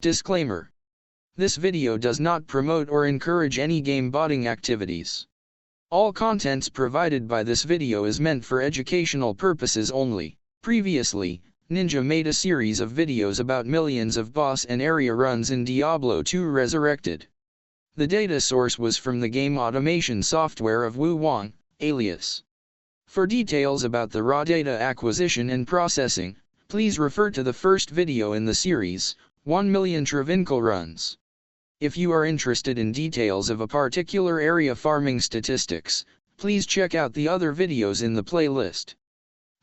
Disclaimer. This video does not promote or encourage any game botting activities. All contents provided by this video is meant for educational purposes only. Previously, Ninja made a series of videos about millions of boss and area runs in Diablo 2 Resurrected. The data source was from the game automation software of Wu Wang, alias. For details about the raw data acquisition and processing, please refer to the first video in the series, 1 million Travincal runs. If you are interested in details of a particular area farming statistics, please check out the other videos in the playlist.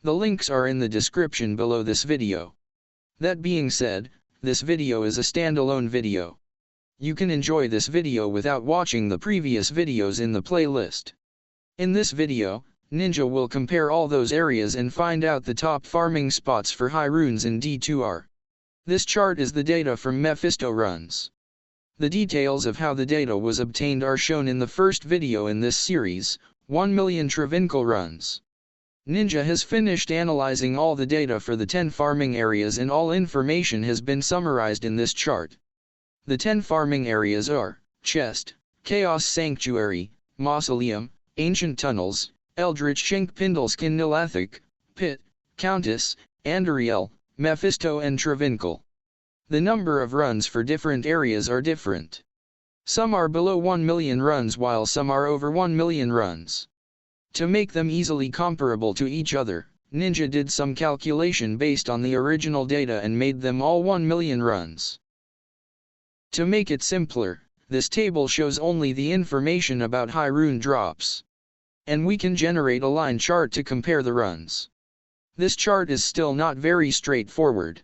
The links are in the description below this video. That being said, this video is a standalone video. You can enjoy this video without watching the previous videos in the playlist. In this video, Ninja will compare all those areas and find out the top farming spots for high runes in D2R. This chart is the data from Mephisto runs. The details of how the data was obtained are shown in the first video in this series, 1 million Travincal runs. Ninja has finished analyzing all the data for the 10 farming areas and all information has been summarized in this chart. The 10 farming areas are Chest, Chaos Sanctuary, Mausoleum, Ancient Tunnels, Eldritch Pindleskin Nilathic, Pit, Countess, Andariel, Mephisto and Travincal. The number of runs for different areas are different. Some are below 1 million runs while some are over 1 million runs. To make them easily comparable to each other, Ninja did some calculation based on the original data and made them all 1 million runs. To make it simpler, this table shows only the information about high rune drops. And we can generate a line chart to compare the runs. This chart is still not very straightforward.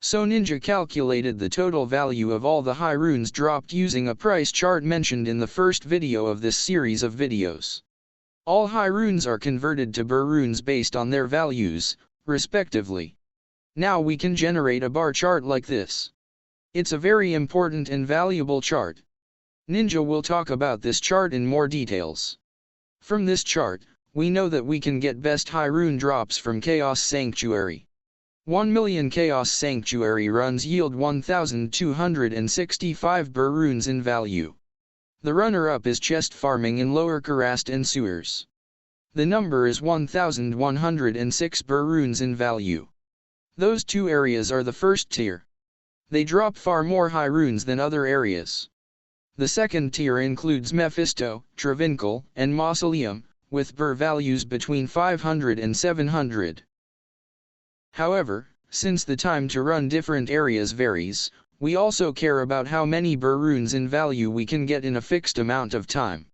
So Ninja calculated the total value of all the high runes dropped using a price chart mentioned in the first video of this series of videos. All high runes are converted to bar runes based on their values, respectively. Now we can generate a bar chart like this. It's a very important and valuable chart. Ninja will talk about this chart in more details. From this chart, we know that we can get best high rune drops from Chaos Sanctuary. 1 million Chaos Sanctuary runs yield 1,265 bar runes in value. The runner-up is chest farming in Lower Karast and Sewers. The number is 1,106 bar runes in value. Those two areas are the first tier. They drop far more high runes than other areas. The second tier includes Mephisto, Travincal, and Mausoleum, with bar values between 500 and 700. However, since the time to run different areas varies, we also care about how many bar runes in value we can get in a fixed amount of time.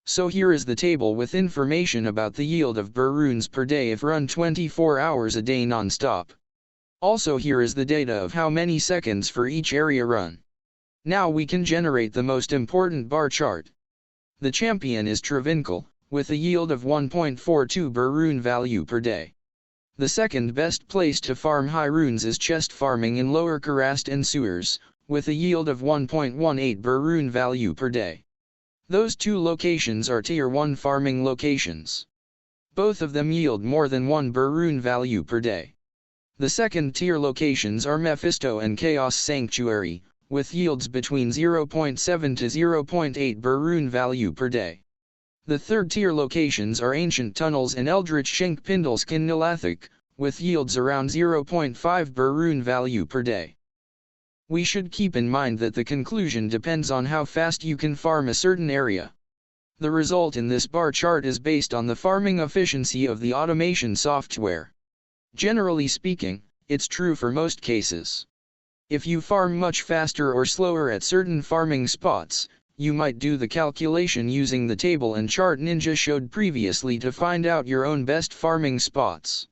So here is the table with information about the yield of bar runes per day if run 24 hours a day non-stop. Also here is the data of how many seconds for each area run. Now we can generate the most important bar chart. The champion is Travincal, with a yield of 1.42 bar rune value per day. The second best place to farm high runes is chest farming in Lower Karast and Sewers, with a yield of 1.18 bar rune value per day. Those two locations are tier 1 farming locations. Both of them yield more than 1 bar rune value per day. The second tier locations are Mephisto and Chaos Sanctuary, with yields between 0.7 to 0.8 bar rune value per day. The third tier locations are Ancient Tunnels and Eldritch Pindleskin Nilathic, with yields around 0.5 bar rune value per day. We should keep in mind that the conclusion depends on how fast you can farm a certain area. The result in this bar chart is based on the farming efficiency of the automation software. Generally speaking, it's true for most cases. If you farm much faster or slower at certain farming spots, you might do the calculation using the table and chart Ninja showed previously to find out your own best farming spots.